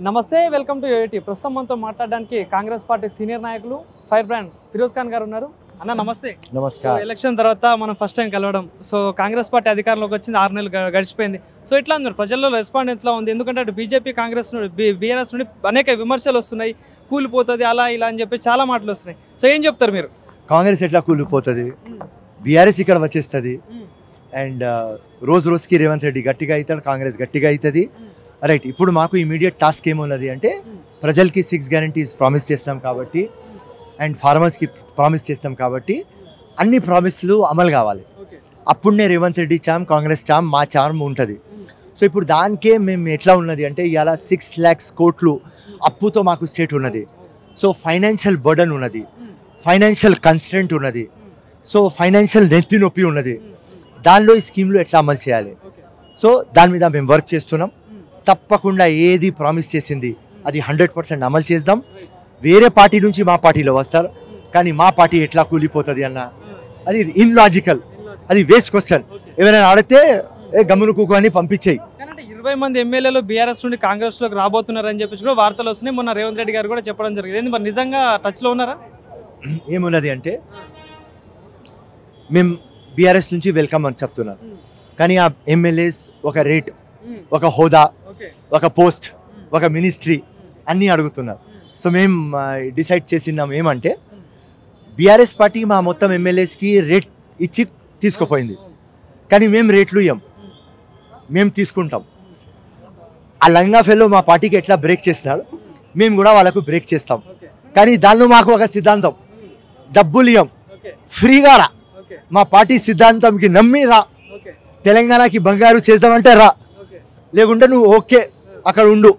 నమస్తే, welcome to యూఐటీ. ప్రస్తుతం మనతో మాట్లాడడానికి కాంగ్రెస్ పార్టీ సీనియర్ నాయకులు ఫైర్ బ్రాండ్ ఫిరోజ్ ఖాన్ గారు ఉన్నారు. అన్న నమస్తే. నమస్కారం. ఎలక్షన్ తర్వాత మనం ఫస్ట్ టైం కలవడం. సో కాంగ్రెస్ పార్టీ అధికారంలోకి వచ్చింది 6 నెలలు గడిచిపోయింది. సో ఎట్లా ఉంది ప్రజల్లో రెస్పాండ్ ఎట్లా ఉంది? ఎందుకంటే అటు బీజేపీ కాంగ్రెస్ బీఆర్ఎస్ నుండి అనేక విమర్శలు వస్తున్నాయి. కూలిపోతుంది అలా ఇలా అని చెప్పి చాలా మాటలు వస్తున్నాయి. సో ఏం చెప్తారు మీరు? కాంగ్రెస్ ఎట్లా కూలిపోతుంది, బీఆర్ఎస్ ఇక్కడ వచ్చేస్తుంది. అండ్ రోజు రోజుకి రేవంత్ రెడ్డి గట్టిగా అవుతాడు, కాంగ్రెస్ గట్టిగా అవుతుంది. రైట్. ఇప్పుడు మాకు ఇమీడియట్ టాస్క్ ఏమున్నది అంటే ప్రజలకి 6 గ్యారంటీస్ ప్రామిస్ చేస్తాం కాబట్టి, అండ్ ఫార్మర్స్కి ప్రామిస్ చేస్తాం కాబట్టి అన్ని ప్రామిస్లు అమలు కావాలి. అప్పుడునే రేవంత్ రెడ్డి చామ్, కాంగ్రెస్ చామ్, మా చామ్ ఉంటుంది. సో ఇప్పుడు దానికే మేము ఎట్లా ఉన్నది అంటే ఇవాళ 6 lakhs కోట్లు అప్పుతో మాకు స్టేట్ ఉన్నది. సో ఫైనాన్షియల్ బర్డన్ ఉన్నది, ఫైనాన్షియల్ కన్స్ట్రెంట్ ఉన్నది, సో ఫైనాన్షియల్ నెత్తి నొప్పి ఉన్నది. దానిలో ఈ స్కీమ్లు ఎట్లా అమలు చేయాలి, సో దాని మీద మేము వర్క్ చేస్తున్నాం. తప్పకుండా ఏది ప్రామిస్ చేసింది అది 100% అమలు చేద్దాం. వేరే పార్టీ నుంచి మా పార్టీలో వస్తారు, కానీ మా పార్టీ ఎట్లా కూలిపోతుంది అన్న అది ఇన్లాజికల్, అది వేస్ట్ క్వశ్చన్. ఎవరైనా అడిగితే గమ్మును కూకొని పంపించేయి. 20 మంది ఎమ్మెల్యేలు బీఆర్ఎస్ నుండి కాంగ్రెస్లోకి రాబోతున్నారని చెప్పేసి కూడా వార్తలు వస్తున్నాయి. మొన్న రేవంత్ రెడ్డి గారు కూడా చెప్పడం జరిగింది. మరి నిజంగా టచ్లో ఉన్నారా? ఏమున్నది అంటే మేము బీఆర్ఎస్ నుంచి వెల్కమ్ అని చెప్తున్నారు, కానీ ఆ ఎమ్మెల్యేస్ ఒక రేట్, ఒక హోదా, ఒక పోస్ట్, ఒక మినిస్ట్రీ అన్నీ అడుగుతున్నారు. సో మేము డిసైడ్ చేసినాం ఏమంటే బీఆర్ఎస్ పార్టీ మా మొత్తం ఎమ్మెల్యేస్కి రేట్ ఇచ్చి తీసుకుపోయింది, కానీ మేము రేట్లు ఇవ్వం, మేము తీసుకుంటాం. ఆ లంగా ఫెల్లో మా పార్టీకి ఎట్లా బ్రేక్ చేస్తున్నాడు మేము కూడా వాళ్ళకు బ్రేక్ చేస్తాం. కానీ దానిలో మాకు ఒక సిద్ధాంతం, డబ్బులు ఇవ్వం, ఫ్రీగా రా, మా పార్టీ సిద్ధాంతంకి నమ్మి రా, తెలంగాణకి బంగారు చేద్దామంటే రా, లేకుంటే నువ్వు ఓకే అక్కడ ఉండు.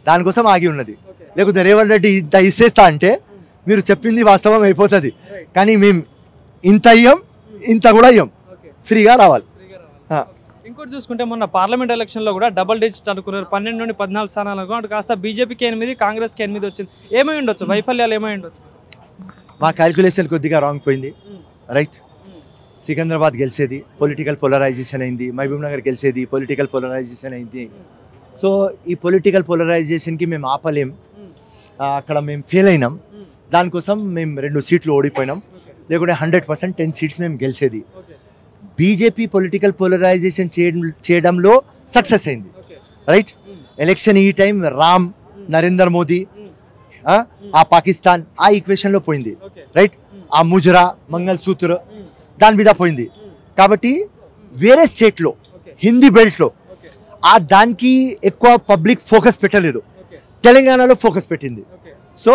దానికోసం ఆగి ఉన్నది. లేకపోతే రేవంత్ రెడ్డి ఇంత ఇచ్చేస్తా అంటే మీరు చెప్పింది వాస్తవం అయిపోతుంది, కానీ మేము ఇంత ఇయ్యం, ఇంత కూడా ఇయ్యం, ఫ్రీగా రావాలి. ఇంకోటి చూసుకుంటే మొన్న పార్లమెంట్ ఎలక్షన్లో కూడా డబుల్ డిజిట్ అనుకున్నారు, 12 నుండి 14 స్థానాలకు. అటు కాస్త బీజేపీకి 8, కాంగ్రెస్కి 8 వచ్చింది. ఏమై ఉండొచ్చు వైఫల్యాలు, ఏమై ఉండొచ్చు? మా క్యాల్కులేషన్ కొద్దిగా రాంగ్ పోయింది. రైట్. సికింద్రాబాద్ గెలిచేది, పొలిటికల్ పోలరైజేషన్ అయింది. మహబూబ్ నగర్ గెలిచేది, పొలిటికల్ పోలరైజేషన్ అయింది. సో ఈ పొలిటికల్ పోలరైజేషన్కి మేము ఆపలేం, అక్కడ మేము ఫెయిల్ అయినాం. దానికోసం మేము 2 సీట్లు ఓడిపోయినాం, లేకుంటే 100% 10 సీట్స్ మేము గెలిచేది. బీజేపీ పొలిటికల్ పోలరైజేషన్ చేయడంలో సక్సెస్ అయింది. రైట్. ఎలక్షన్ ఈ టైం రామ్, నరేంద్ర మోదీ, ఆ పాకిస్తాన్ ఆ ఈక్వేషన్లో పోయింది. రైట్. ఆ ముజరా, మంగళ సూత్ర దాని మీద పోయింది. కాబట్టి వేరే స్టేట్లో హిందీ బెల్ట్లో దానికి ఎక్కువ పబ్లిక్ ఫోకస్ పెట్టలేదు, తెలంగాణలో ఫోకస్ పెట్టింది. సో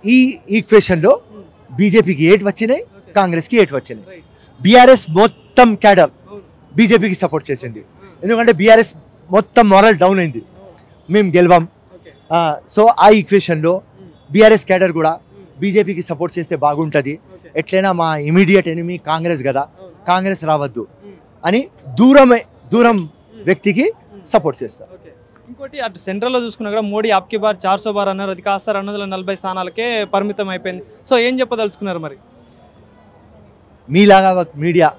ఈ ఈక్వేషన్లో బీజేపీకి 8 వచ్చినాయి, కాంగ్రెస్కి 8 వచ్చినాయి. బీఆర్ఎస్ మొత్తం క్యాడర్ బీజేపీకి సపోర్ట్ చేసింది, ఎందుకంటే బీఆర్ఎస్ మొత్తం మారల్ డౌన్ అయింది, మేము గెలవం. సో ఆ ఈక్వేషన్లో బీఆర్ఎస్ క్యాడర్ కూడా బీజేపీకి సపోర్ట్ చేస్తే బాగుంటుంది, ఎట్లయినా మా ఇమీడియట్ ఎనిమీ కాంగ్రెస్ కదా, కాంగ్రెస్ రావద్దు అని దూరం వ్యక్తికి సపోర్ట్ చేస్తారు. ఇంకోటి అటు సెంట్రల్లో చూసుకున్నా కూడా మోడీ ఆప్కి బార్ 400 బార్ అన్నారు, అది కాస్త 240 స్థానాలకే పరిమితం అయిపోయింది. సో ఏం చెప్పదలుచుకున్నారు మరి? మీలాగా మీడియా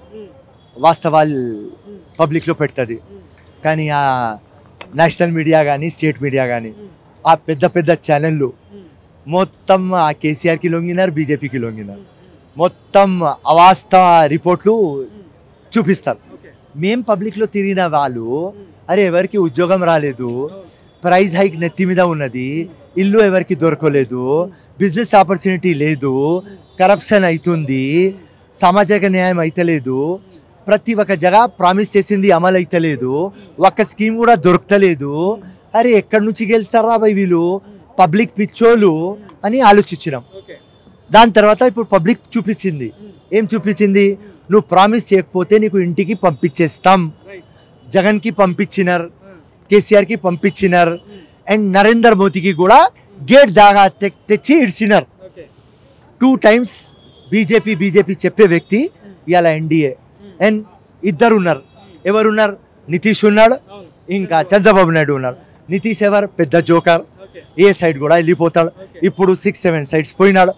వాస్తవాలు పబ్లిక్లో పెడుతుంది, కానీ ఆ నేషనల్ మీడియా కానీ స్టేట్ మీడియా కానీ ఆ పెద్ద పెద్ద ఛానళ్ళు మొత్తం ఆ కేసీఆర్కి లొంగినారు, బీజేపీకి లొంగినారు, మొత్తం అవాస్తవ రిపోర్ట్లు చూపిస్తారు. మేం పబ్లిక్లో తిరిగిన వాళ్ళు అరే ఎవరికి ఉద్యోగం రాలేదు, ప్రైస్ హైక్ నెత్తి మీద ఉన్నది, ఇల్లు ఎవరికి దొరకలేదు, బిజినెస్ ఆపర్చునిటీ లేదు, కరప్షన్ అవుతుంది, సామాజిక న్యాయం అయితలేదు, ప్రతి ఒక్క జగ ప్రామిస్ చేసింది అమలు అయితలేదు, ఒక్క స్కీమ్ కూడా దొరకలేదు. అరే ఎక్కడి నుంచి గెలుస్తారా బై వీళ్ళు, పబ్లిక్ పిచ్చోళ్ళు అని ఆలోచించినాం. దాని తర్వాత ఇప్పుడు పబ్లిక్ చూపించింది, ఏం చూపించింది? నువ్వు ప్రామిస్ చేయకపోతే నీకు ఇంటికి పంపించేస్తాం. జగన్కి పంపించినారు, కేసీఆర్కి పంపించినారు, అండ్ నరేంద్ర మోదీకి కూడా గేట్ దాకా తెచ్చి ఇడిచినారు. 2 times బీజేపీ చెప్పే వ్యక్తి ఇవాళ ఎన్డీఏ, అండ్ 2 ఉన్నారు. ఎవరున్నారు? నితీష్ ఉన్నాడు, ఇంకా చంద్రబాబు నాయుడు ఉన్నారు. నితీష్ ఎవరు? పెద్ద జోకర్, ఏ సైడ్ కూడా వెళ్ళిపోతాడు. ఇప్పుడు 6-7 సైడ్స్ పోయినాడు.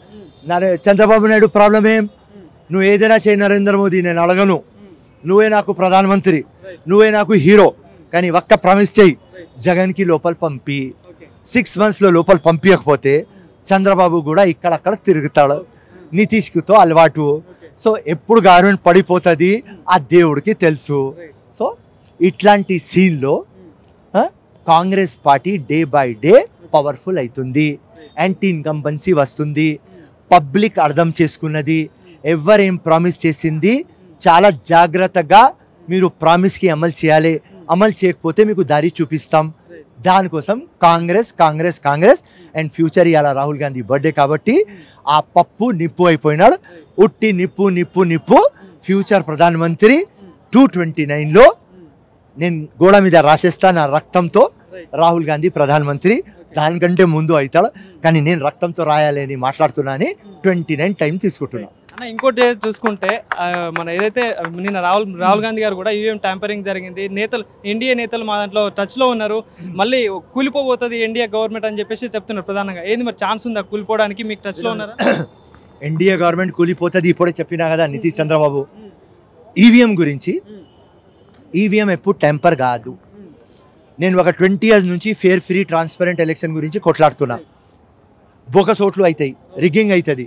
చంద్రబాబు నాయుడు ప్రాబ్లం ఏం? నువ్వు ఏదైనా చేయి నరేంద్ర మోదీ, నేను అడగను, నువ్వే నాకు ప్రధానమంత్రి, నువ్వే నాకు హీరో, కానీ ఒక్క ప్రామిస్ చేయి, జగన్కి లోపల పంపి 6 monthsలో లోపల పంపించకపోతే చంద్రబాబు కూడా ఇక్కడక్కడ తిరుగుతాడు. నితీష్కితో అలవాటు. సో ఎప్పుడు గవర్నమెంట్ పడిపోతుంది ఆ దేవుడికి తెలుసు. సో ఇట్లాంటి సీన్లో Congress party day by day powerful అవుతుంది, యాంటీ ఇన్కంబెన్సీ వస్తుంది, పబ్లిక్ అర్థం చేసుకున్నది. ఎవరేం ప్రామిస్ చేసింది చాలా జాగ్రత్తగా మీరు ప్రామిస్కి అమలు చేయాలి, అమలు చేయకపోతే మీకు దారి చూపిస్తాం. దానికోసం కాంగ్రెస్ కాంగ్రెస్ కాంగ్రెస్ అండ్ ఫ్యూచర్ ఇవాళ రాహుల్ గాంధీ బర్త్డే కాబట్టి ఆ పప్పు నిప్పు అయిపోయినాడు. ఉట్టి నిప్పు నిప్పు నిప్పు. ఫ్యూచర్ ప్రధానమంత్రి 229లో నేను గోడ మీద రాసేస్తా నా రక్తంతో రాహుల్ గాంధీ ప్రధానమంత్రి. దానికంటే ముందు అవుతాడు, కానీ నేను రక్తంతో రాయాలి అని మాట్లాడుతున్నా అని 29 టైం తీసుకుంటున్నా. అన్న ఇంకోటి చూసుకుంటే మన ఏదైతే నిన్న రాహుల్ గాంధీ గారు కూడా ఈవీఎం ట్యాంపరింగ్ జరిగింది, నేతలు ఎన్డీఏ నేతలు మా దాంట్లో టచ్లో ఉన్నారు, మళ్ళీ కూలిపోబోతుంది ఎన్డీఏ గవర్నమెంట్ అని చెప్పేసి చెప్తున్నారు ప్రధానంగా. ఏంది మరి ఛాన్స్ ఉందా కూలిపోవడానికి? మీకు టచ్లో ఉన్నారా? ఎన్డీఏ గవర్నమెంట్ కూలిపోతుంది ఇప్పుడే చెప్పినా కదా నితీష్ చంద్రబాబు. ఈవీఎం గురించి, ఈవీఎం ఎప్పుడు టెంపర్ కాదు. నేను ఒక 20 years నుంచి ఫేర్ ఫ్రీ ట్రాన్స్పరెంట్ ఎలక్షన్ గురించి కొట్లాడుతున్నా. బోకసోట్లు అవుతాయి, రిగ్గింగ్ అవుతుంది,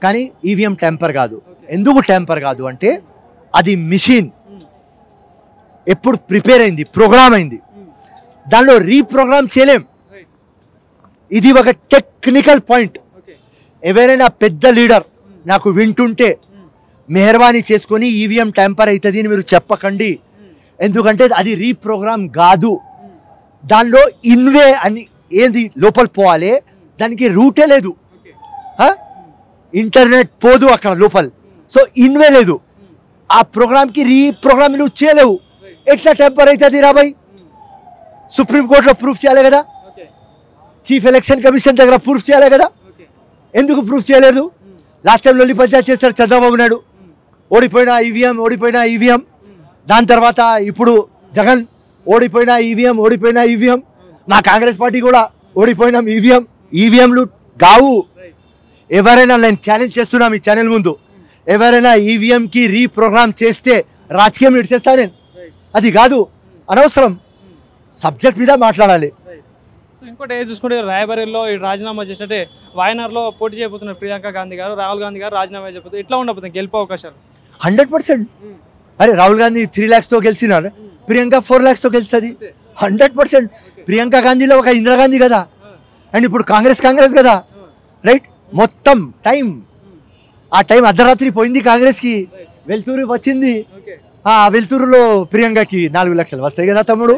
కానీ ఈవీఎం టెంపర్ కాదు. ఎందుకు టెంపర్ కాదు అంటే అది మిషన్ ఎప్పుడు ప్రిపేర్ అయింది, ప్రోగ్రామ్ అయింది, దానిలో రీప్రోగ్రామ్ చేయలేం. ఇది ఒక టెక్నికల్ పాయింట్. ఎవరైనా పెద్ద లీడర్ నాకు వింటుంటే మెహర్బానీ చేసుకొని ఈవీఎం టెంపర్ అవుతుంది అని మీరు చెప్పకండి, ఎందుకంటే అది రీప్రోగ్రామ్ కాదు. దానిలో ఇన్వే అని ఏంది లోపల పోవాలి, దానికి రూటే లేదు, ఇంటర్నెట్ పోదు అక్కడ లోపల. సో ఇన్వే లేదు, ఆ ప్రోగ్రామ్కి రీప్రోగ్రామ్ నువ్వు చేయలేవు. ఎట్లా టెంపర్ అవుతుంది రాబాయ్? సుప్రీంకోర్టులో ప్రూఫ్ చేయాలి కదా, చీఫ్ ఎలక్షన్ కమిషన్ దగ్గర ప్రూఫ్ చేయాలి కదా. ఎందుకు ప్రూఫ్ చేయలేదు? లాస్ట్ టైం లొల్లి పంచాయతీ చేస్తారు చంద్రబాబు నాయుడు, ఓడిపోయిన ఈవీఎం. దాని తర్వాత ఇప్పుడు జగన్ ఓడిపోయిన ఈవీఎం. మా కాంగ్రెస్ పార్టీ కూడా ఓడిపోయినాం ఈవీఎంలు కావు. ఎవరైనా నేను ఛాలెంజ్ చేస్తున్నా మీ ఛానల్ ముందు, ఎవరైనా ఈవీఎంకి రీప్రోగ్రామ్ చేస్తే రాజకీయం ఇడిచేస్తా నేను. అది కాదు, అనవసరం. సబ్జెక్ట్ మీద మాట్లాడాలి. ఇంకోటి ఏది చూసుకుంటే రాయబరేలీలో రాజీనామా చేసినట్టే వాయనాడ్లో పోటీ చేయబోతున్నారు ప్రియాంక గాంధీ గారు, రాహుల్ గాంధీ గారు రాజీనామా చేయబోతున్నారు. ఎట్లా ఉండబోతుంది గెలుపు అవకాశాలు? 100%. అరే రాహుల్ గాంధీ 3 lakhsతో గెలిచినారు, ప్రియాంక 4 lakhsతో గెలుస్తుంది 100%. ప్రియాంక గాంధీలో ఒక ఇందిరాగాంధీ కదా, అండ్ ఇప్పుడు కాంగ్రెస్ కదా, రైట్? మొత్తం టైం, ఆ టైం అర్ధరాత్రి పోయింది కాంగ్రెస్కి, వెల్తూరు వచ్చింది. ఆ వెల్తూరులో ప్రియాంకకి 4 lakhs వస్తాయి కదా తమ్ముడు,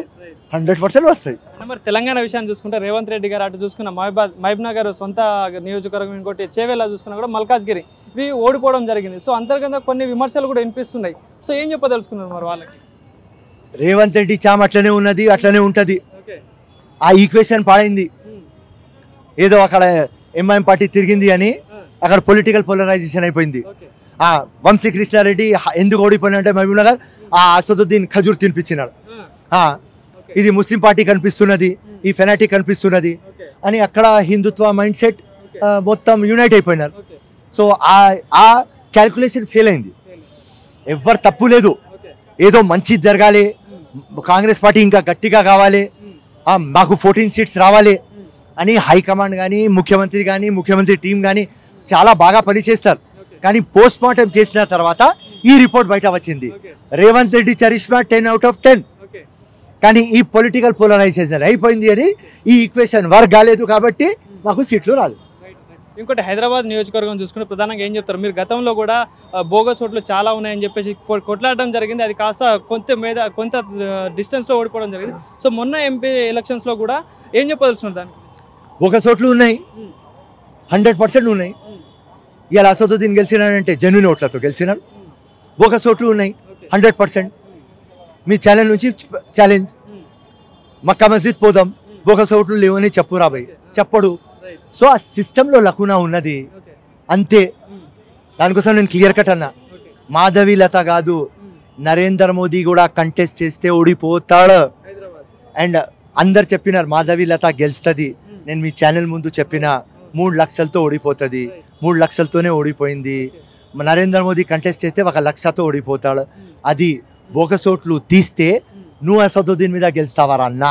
100% వస్తాయి. మరి తెలంగాణ విషయాన్ని చూసుకుంటే రేవంత్ రెడ్డి గారు అటు చూసుకున్న మహబూబ్ నగర్ సొంత నియోజకవర్గం, ఇంకోటి చేవేలా చూసుకున్నా కూడా మల్కాజ్గిరి, ఇవి ఓడిపోవడం జరిగింది. సో అంతర్గతంగా కొన్ని విమర్శలు కూడా వినిపిస్తున్నాయి. సో ఏం చెప్పదలుచుకున్నారు మరి వాళ్ళకి? రేవంత్ రెడ్డి చామ్ అట్లనే ఉన్నది, అట్లనే ఉంటుంది. ఆ ఈక్వేషన్ పాడైంది. ఏదో అక్కడ ఎంఐఎం పార్టీ తిరిగింది అని అక్కడ పొలిటికల్ పోలరైజేషన్ అయిపోయింది. వంశీ కృష్ణారెడ్డి ఎందుకు ఓడిపోయినంటే మహబూబ్ నగర్ ఆ అసదుద్దీన్ ఖజూర్ తినిపించినాడు. ఇది ముస్లిం పార్టీ కనిపిస్తున్నది, ఈ ఫెనాటిక్ కనిపిస్తున్నది అని అక్కడ హిందుత్వ మైండ్ సెట్ మొత్తం యునైట్ అయిపోయినారు. సో ఆ క్యాల్కులేషన్ ఫెయిల్ అయింది. ఎవ్వరు తప్పు లేదు, ఏదో మంచి జరగాలి, కాంగ్రెస్ పార్టీ ఇంకా గట్టిగా కావాలి, మాకు 14 seats రావాలి అని హైకమాండ్ కానీ ముఖ్యమంత్రి టీం కానీ చాలా బాగా పనిచేస్తారు. కానీ పోస్ట్ మార్టం చేసిన తర్వాత ఈ రిపోర్ట్ బయట వచ్చింది. Revanth Reddy charisma 10 out of 10. కానీ ఈ పొలిటికల్ పోలరైజేషన్ అయిపోయింది అని ఈ ఈక్వేషన్ వర్క్ కాలేదు కాబట్టి మాకు సీట్లు రాలేదు. ఇంకోటి హైదరాబాద్ నియోజకవర్గం చూసుకుంటే ప్రధానంగా ఏం చెప్తారు మీరు? గతంలో కూడా బోగస్ ఓట్లు చాలా ఉన్నాయని చెప్పేసి కొట్లాడడం జరిగింది, అది కాస్త కొంత డిస్టెన్స్లో ఓడిపోవడం జరిగింది. సో మొన్న ఎంపీ ఎలక్షన్స్లో కూడా ఏం చెప్పదలుచుకున్నారు దానికి? బోగస్ ఓట్లు ఉన్నాయి, 100% ఉన్నాయి. ఇలా అసదుద్దీన్ గెలిచినాడంటే జెన్యూన్ ఓట్లతో గెలిచినాడు. బోగస్ ఓట్లు ఉన్నాయి 100%. మీ ఛానల్ నుంచి ఛాలెంజ్, మక్కా మస్జిద్ పోదాం, బోగస్ ఓట్లు లేవని చెప్పు రాబాయ్, చెప్పడు. సో ఆ సిస్టంలో లకునా ఉన్నది అంతే. దానికోసం నేను క్లియర్ కట్ అన్నా, మాధవి లత కాదు, నరేంద్ర మోదీ కూడా కంటెస్ట్ చేస్తే ఓడిపోతాడు. అండ్ అందరు చెప్పినారు మాధవి లత గెలుస్తుంది. నేను మీ ఛానల్ ముందు చెప్పిన 3 లక్షలతో ఓడిపోతుంది, 3 లక్షలతోనే ఓడిపోయింది. నరేంద్ర మోదీ కంటెస్ట్ చేస్తే 1 లక్షతో ఓడిపోతాడు. అది బోగస్ ఓట్లు తీస్తే నువ్వు అసదుద్దీన్ మీద గెలుస్తావారా అన్న,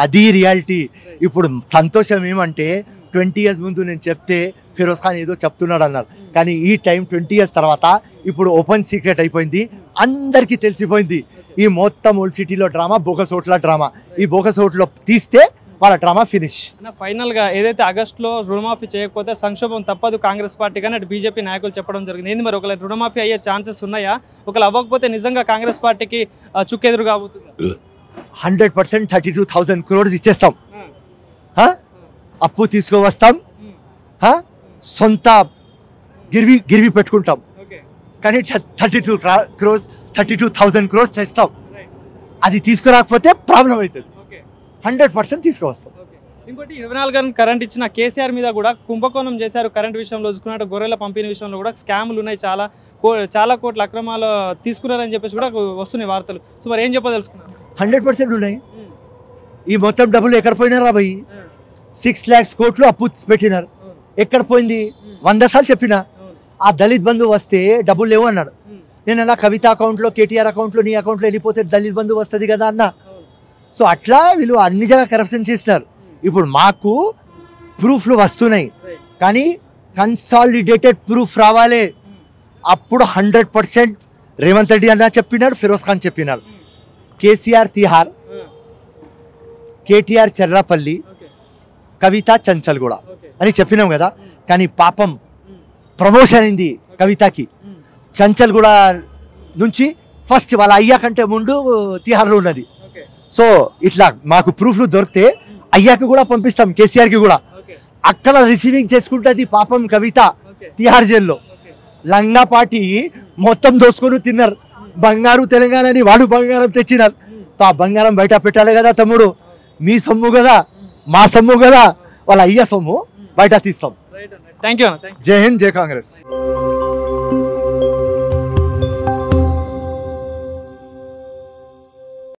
అది రియాలిటీ. ఇప్పుడు సంతోషం ఏమంటే 20 years ముందు నేను చెప్తే ఫిరోజ్ ఖాన్ ఏదో చెప్తున్నాడు అన్నారు, కానీ ఈ టైం 20 years తర్వాత ఇప్పుడు ఓపెన్ సీక్రెట్ అయిపోయింది, అందరికీ తెలిసిపోయింది. ఈ మొత్తం ఓల్డ్ సిటీలో డ్రామా బోగస్ ఓట్ల డ్రామా. ఈ బోగస్ ఓట్లో తీస్తే వాళ్ళ డ్రామా ఫినిష్. ఫైనల్గా ఏదైతే ఆగస్టులో రుణమాఫీ చేయకపోతే సంక్షోభం తప్పదు కాంగ్రెస్ పార్టీ కానీ అటు బీజేపీ నాయకులు చెప్పడం జరిగింది. ఏంది మరి ఒకవేళ రుణమాఫీ అయ్యే ఛాన్సెస్ ఉన్నాయా? ఒకవేళ అవ్వకపోతే నిజంగా కాంగ్రెస్ పార్టీకి చుక్కెదురు కాబోతుంది. 100% 32,000 crores ఇచ్చేస్తాం. అప్పు తీసుకువస్తాం, సొంత గిరివి పెట్టుకుంటాం, కానీ 32,000 crores తెస్తాం. అది తీసుకురాకపోతే ప్రాబ్లం అవుతుంది. 100% తీసుకువస్తాం. ఇంకోటి 24 గంటలు కరెంట్ ఇచ్చిన కేసీఆర్ మీద కూడా కుంభకోణం చేశారు. కరెంట్ విషయంలో చూసుకున్నట్టు గొర్రెల పంపిణీ విషయంలో కూడా స్కాములు ఉన్నాయి, చాలా కోట్ల అక్రమాలు తీసుకున్నారని చెప్పేసి కూడా వస్తున్నాయి వార్తలు. సో మరి ఏం చెప్పదలుచుకున్నారు? 100% ఉన్నాయి. ఈ మొత్తం డబ్బులు ఎక్కడ పోయినారా భయ్? 6 lakhs కోట్లు అప్పు పెట్టినారు, ఎక్కడ పోయింది? 100 సార్లు చెప్పిన. ఆ దళిత్ బంధు వస్తే డబ్బులు లేవు అన్నాడు. నేను అలా కవిత అకౌంట్లో, కేటీఆర్ అకౌంట్లో, నీ అకౌంట్లో వెళ్ళిపోతే దళిత్ బంధు వస్తుంది కదా అన్న. సో అట్లా వీళ్ళు అన్ని జగ కరప్షన్ చేస్తున్నారు. ఇప్పుడు మాకు ప్రూఫ్లు వస్తున్నాయి, కానీ కన్సాలిడేటెడ్ ప్రూఫ్ రావాలి. అప్పుడు 100% రేవంత్ రెడ్డి అన్న చెప్పినాడు, ఫిరోజ్ ఖాన్ చెప్పినాడు. కేసీఆర్ తిహార్, కేటీఆర్ చెర్రాపల్లి, కవిత చంచల్గూడ అని చెప్పినాం కదా. కానీ పాపం ప్రమోషన్ అయింది కవితకి. చంచల్గూడ నుంచి ఫస్ట్ వాళ్ళ అయ్యా కంటే ముందు తిహార్లో ఉన్నది. సో ఇట్లా మాకు ప్రూఫ్లు దొరికితే అయ్యాకి కూడా పంపిస్తాం, కేసీఆర్కి కూడా. అక్కడ రిసీవింగ్ చేసుకుంటుంది పాపం కవిత తిహార్ జైల్లో. లంగా పార్టీ మొత్తం దోసుకొని తిన్నారు. బంగారు తెలంగాణని వాడు బంగారం తెచ్చినారు. సో ఆ బంగారం బయట పెట్టాలి కదా తమ్ముడు. మీ సొమ్ము కదా, మా సొమ్ము కదా, వాళ్ళ అయ్య సొమ్ము బయట తీస్తాం. Thank you. జై హింద్, జై కాంగ్రెస్.